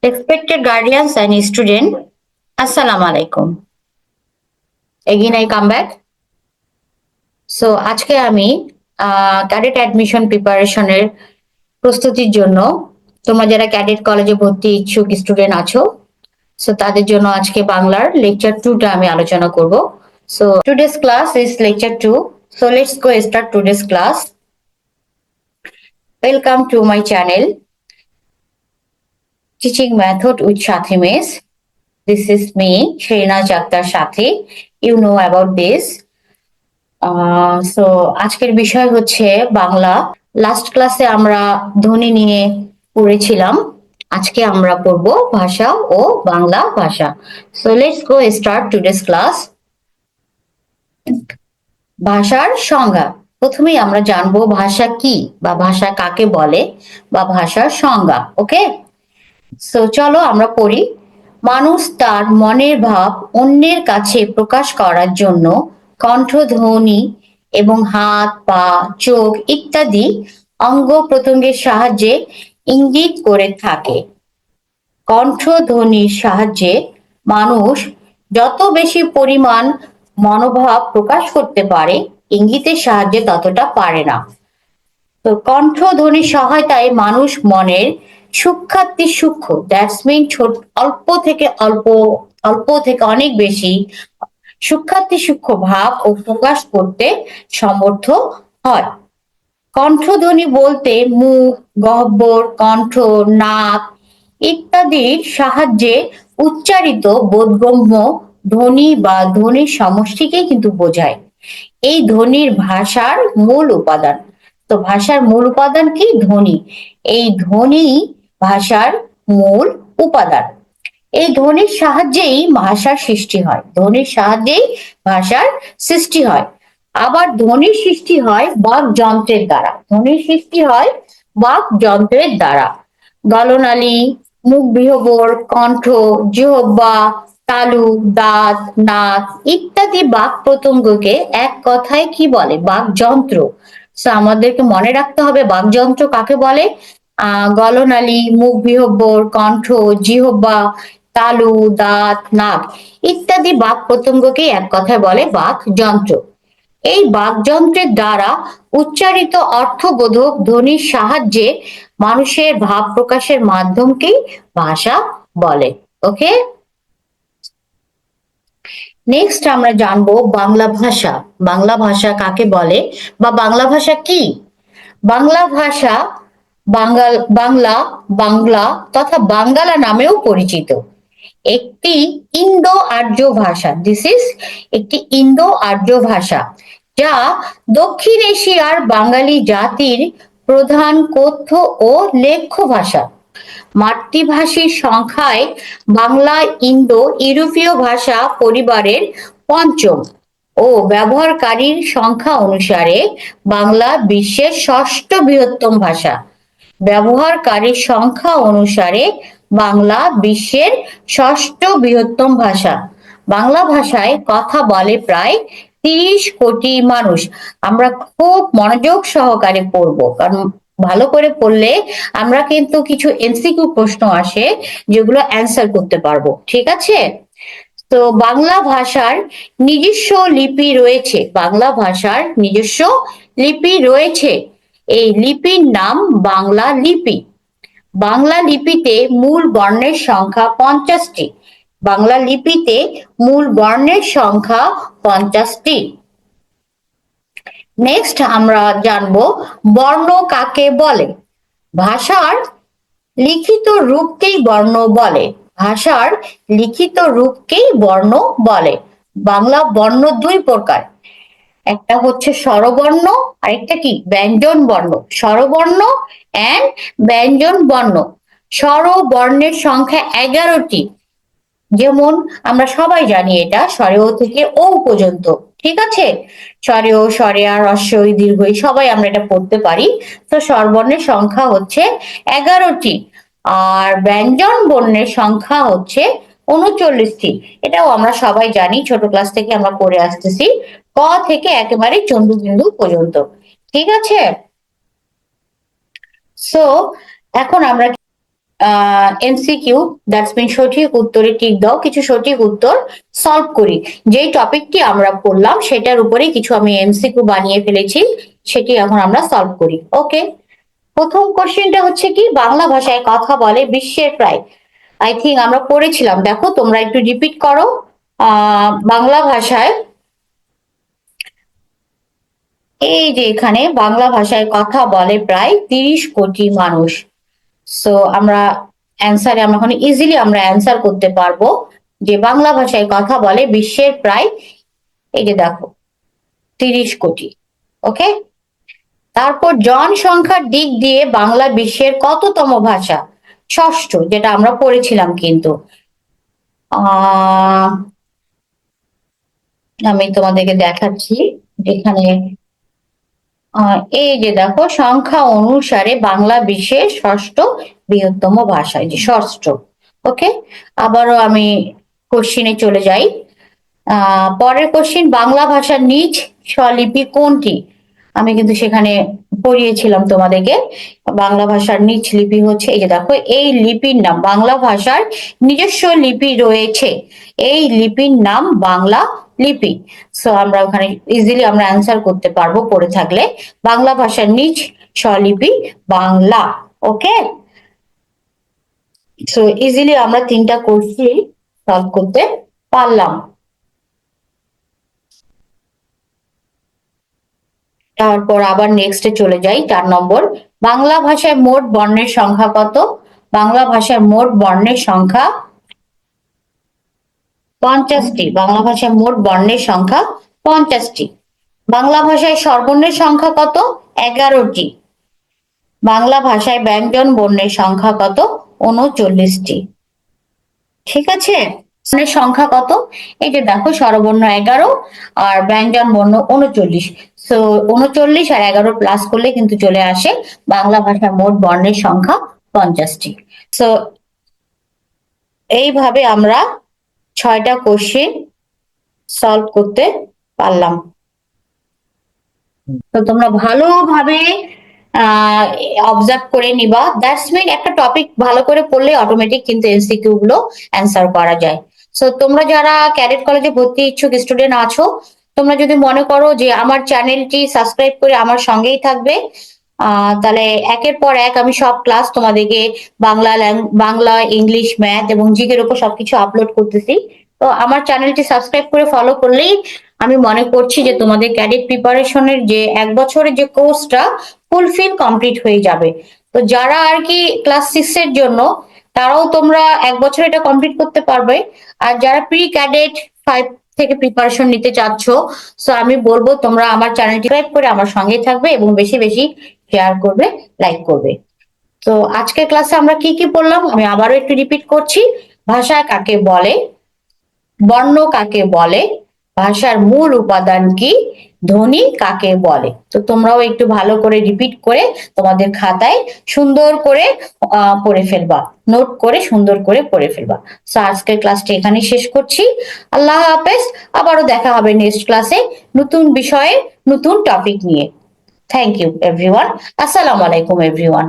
Respected guardians and student, Assalamu alaikum. Again, I come back. So, আজকে আমি cadet admission প্রিপারেশনের প্রস্তুতির জন্য তোমরা যারা ক্যাডেট কলেজে ভর্তি ইচ্ছুক স্টুডেন্ট আছো, সো তাদের জন্য আজকে বাংলার লেকচার 2টা আমি আলোচনা করব। So today's class is lecture 2. So let's go start today's class. Welcome to my channel, Teaching Method with Sathi Miss. This is me, Shrina Akhtar Sathi. You know about this. So আজকের বিষয় হচ্ছে Bangla. Last ক্লাসে আমরা ধ্বনি নিয়ে পড়েছিলাম, আজকে আমরা পড়ব ভাষা ও বাংলা ভাষা। So let's go start today's class. ভাষার সংজ্ঞা। প্রথমেই আমরা জানবো ভাষা কি বা ভাষা কাকে বলে বা ভাষার সংজ্ঞা। ওকে, সো চলো আমরা পড়ি। মানুষ তার মনের ভাব অন্যের কাছে প্রকাশ করার জন্য কণ্ঠধ্বনি এবং হাত, পা, চোখ ইত্যাদি অঙ্গ প্রত্যঙ্গের সাহায্যে ইঙ্গিত করে থাকে। কণ্ঠধ্বনির সাহায্যে মানুষ যত বেশি পরিমাণ মনোভাব প্রকাশ করতে পারে, ইঙ্গিতের সাহায্যে ততটা পারে না। তো কণ্ঠধ্বনির সহায়তায় মানুষ মনের সূক্ষ্মাতি সূক্ষ্ম, দ্যাটস মিন অল্প থেকে অল্প, অল্প থেকে অনেক বেশি সূক্ষ্মাতি সূক্ষ্ম ভাব ও প্রকাশ করতে সমর্থ হয়। কণ্ঠধ্বনি বলতে মুখ, গহ্বর, কণ্ঠ, নাক ইত্যাদির সাহায্যে উচ্চারিত বোধগম্য ধ্বনি বা ধ্বনির সমষ্টিকে কিন্তু বোঝায়। এই ধ্বনির ভাষার মূল উপাদান। তো ভাষার মূল উপাদান কি? ধ্বনি। এই ধ্বনি ভাষার মূল উপাদান। এই ধ্বনির সাহায্যেই ভাষার সৃষ্টি হয়। ধ্বনির সাহায্যেই ভাষার সৃষ্টি হয়। আবার ধ্বনির সৃষ্টি হয় বাকযন্ত্রের দ্বারা। ধ্বনির সৃষ্টি হয় বাকযন্ত্রের দ্বারা। গলনালী, মুখবিহবর, কণ্ঠ, জিহ্বা, তালু, দাঁত, নাক ইত্যাদি বাক প্রত্যঙ্গকে এক কথায় কি বলে? বাকযন্ত্র। সো আমাদেরকে মনে রাখতে হবে বাকযন্ত্র কাকে বলে। গলনালী, মুখবিহবর, কণ্ঠ, জিহ্বা, তালু, দাঁত, নাক ইত্যাদি বাক প্রত্যঙ্গকে এক কথায় বলে বাকযন্ত্র। এই বাকযন্ত্রের দ্বারা উচ্চারিত অর্থবোধক ধ্বনির সাহায্যে মানুষের ভাব প্রকাশের মাধ্যমকেই ভাষা বলে। ওকে, নেক্সট আমরা জানবো বাংলা ভাষা। বাংলা ভাষা কাকে বলে বা বাংলা ভাষা কি? বাংলা ভাষা বাংলা, বাংলা তথা বাঙ্গালা নামেও পরিচিত একটি ইন্দো আর্য ভাষা। দিস ইজ একটি ইন্দো আর্য ভাষা, যা দক্ষিণ এশিয়ার বাঙালি জাতির প্রধান কথ্য ও লেখ্য ভাষা। মাতৃভাষীর সংখ্যায় বাংলা ইন্দো ইউরোপীয় ভাষা পরিবারের পঞ্চম ও ব্যবহারকারীর সংখ্যা অনুসারে বাংলা বিশ্বের ষষ্ঠ বৃহত্তম ভাষা। ব্যবহারকারীর সংখ্যা অনুসারে বাংলা বিশ্বের ষষ্ঠ বৃহত্তম ভাষা। বাংলা ভাষায় কথা বলে প্রায় 30 কোটি মানুষ। আমরা খুব মনোযোগ সহকারে পড়বো, কারণ ভালো করে পড়লে আমরা কিন্তু কিছু এমসিকিউ প্রশ্ন আসে যেগুলো অ্যান্সার করতে পারবো। ঠিক আছে, তো বাংলা ভাষার নিজস্ব লিপি রয়েছে। বাংলা ভাষার নিজস্ব লিপি রয়েছে। এই লিপির নাম বাংলা লিপি। বাংলা লিপিতে মূল বর্ণের সংখ্যা 50টি। বাংলা লিপিতে মূল বর্ণের সংখ্যা 50টি। নেক্সট আমরা জানবো বর্ণ কাকে বলে। ভাষার লিখিত রূপকেই বর্ণ বলে। ভাষার লিখিত রূপকেই বর্ণ বলে। বাংলা বর্ণ দুই প্রকার, একটা হচ্ছে স্বরবর্ণ আর একটা কি ব্যঞ্জন বর্ণ। স্বরবর্ণ এন্ড ব্যঞ্জন বর্ণ। স্বরবর্ণের সংখ্যা 11টি। যেমন আমরা সবাই জানি এটা স্বরেও থেকে ও পর্যন্ত। ঠিক আছে, স্বরেও, স্বরেয়া, হ্রস্বই, দীর্ঘই সবাই আমরা এটা পড়তে পারি। তো স্বরবর্ণের সংখ্যা হচ্ছে 11টি আর ব্যঞ্জন বর্ণের সংখ্যা হচ্ছে 39টি। এটাও আমরা সবাই জানি, ছোট ক্লাস থেকে আমরা পড়ে আসতেছি, ক থেকে একেবারে চন্দ্রবিন্দু পর্যন্ত। ঠিক আছে, সো এখন আমরা এমসিকিউ, দ্যাটস মিন সঠিক উত্তরে টিক দাও, কিছু সঠিক উত্তর সলভ করি। যেই টপিকটি আমরা পড়লাম সেটার উপরে কিছু আমি এমসিকিউ বানিয়ে ফেলেছি, সেটি এখন আমরা সলভ করি। ওকে, প্রথম কোশ্চেনটা হচ্ছে কি, বাংলা ভাষায় কথা বলে বিশ্বের প্রায়, আই থিঙ্ক আমরা পড়েছিলাম, দেখো তোমরা একটু রিপিট করো। বাংলা ভাষায়, এই যে এখানে বাংলা ভাষায় কথা বলে প্রায় 30 কোটি মানুষ। সো আমরা অ্যান্সারে আমরা এখন ইজিলি আমরা অ্যান্সার করতে পারবো যে বাংলা ভাষায় কথা বলে বিশ্বের প্রায়, এই যে দেখো 30 কোটি। ওকে, তারপর জনসংখ্যার দিক দিয়ে বাংলা বিশ্বের কততম ভাষা? ষষ্ঠ, যেটা আমরা পড়েছিলাম কিন্তু। আমি তোমাদেরকে দেখাচ্ছি যেখানে এই যে দেখো সংখ্যা অনুসারে বাংলা বিশ্বের ষষ্ঠ বৃহত্তম ভাষা, এই যে ষষ্ঠ। ওকে, আবারও আমি কোশ্চিনে চলে যাই। পরের কোশ্চিন, বাংলা ভাষার নিজ স্বলিপি কোনটি? আমি কিন্তু সেখানে পড়িয়েছিলাম তোমাদেরকে, বাংলা ভাষার নিজ লিপি হচ্ছে, এই যে দেখো এই লিপির নাম, বাংলা ভাষার নিজস্ব লিপি রয়েছে, এই লিপির নাম বাংলা লিপি। সো আমরা ওখানে ইজিলি আমরা অ্যান্সার করতে পারবো পড়ে থাকলে, বাংলা ভাষার নিজ স্বলিপি বাংলা। ওকে, সো ইজিলি আমরা তিনটা কোশ্চিন সলভ করতে পারলাম। তারপর আবার নেক্সটে চলে যাই, 4 নম্বর, বাংলা ভাষায় মোট বর্ণের সংখ্যা কত? বাংলা ভাষায় মোট বর্ণের সংখ্যা 50টি। বাংলা ভাষায় মোট বর্ণের সংখ্যা 50টি। বাংলা ভাষায় স্বরবর্ণের সংখ্যা কত? 11টি। বাংলা ভাষায় ব্যঞ্জন বর্ণের সংখ্যা কত? 39টি। ঠিক আছে, বর্ণের সংখ্যা কত? এই যে দেখো স্বরবর্ণ 11 আর ব্যঞ্জন বর্ণ 39। সো 39 আর 11 প্লাস করলে কিন্তু চলে আসে বাংলা ভাষার মোট বর্ণের সংখ্যা 50টি। সো এইভাবে আমরা 6টা কোশ্চেন সলভ করতে পারলাম। তো তোমরা ভালোভাবে অবজার্ভ করে নিবা, দ্যাটস মিন একটা টপিক ভালো করে পড়লে অটোমেটিক কিন্তু এমসিকিউ গুলো অ্যান্সার করা যায়। সো তোমরা যারা ক্যাডেট কলেজে ভর্তি ইচ্ছুক স্টুডেন্ট আছো, তোমরা যদি মনে করো যে আমার চ্যানেলটি সাবস্ক্রাইব করে আমার সঙ্গেই থাকবে, তাহলে একের পর এক আমি সব ক্লাস তোমাদেরকে বাংলা, ইংলিশ, ম্যাথ এবং জিকের উপর সবকিছু আপলোড করতেছি। তো আমার চ্যানেলটি সাবস্ক্রাইব করে ফলো করলেই আমি মনে করছি যে তোমাদের ক্যাডেট প্রিপারেশনের যে 1 বছরের যে কোর্সটা ফুলফিল কমপ্লিট হয়ে যাবে। তো যারা আর কি ক্লাস 6 এর জন্য, তারাও তোমরা 1 বছর এটা কমপ্লিট করতে পারবে। আর যারা প্রি ক্যাডেট 5 থেকে প্রিপারেশন নিতে চাচ্ছ, সো আমি বলবো তোমরা আমার চ্যানেলটি সাবস্ক্রাইব করে আমার সঙ্গে থাকবে এবং বেশি বেশি শেয়ার করবে, লাইক করবে। তো আজকের ক্লাসে আমরা কি কি পড়লাম আমি আবারও একটু রিপিট করছি। ভাষা কাকে বলে, বর্ণ কাকে বলে, ভাষার মূল উপাদান কি, ধ্বনি কাকে বলে। তো তোমরাও একটু ভালো করে রিপিট করে তোমাদের খাতায় সুন্দর করে পড়ে ফেলবা, নোট করে সুন্দর করে পড়ে ফেলবা। সো আজকের ক্লাসটি এখানেই শেষ করছি। আল্লাহ হাফেজ, আবারও দেখা হবে নেক্সট ক্লাসে নতুন বিষয়ে নতুন টপিক নিয়ে। Thank you everyone. আসসালামু আলাইকুম এভরিওয়ান।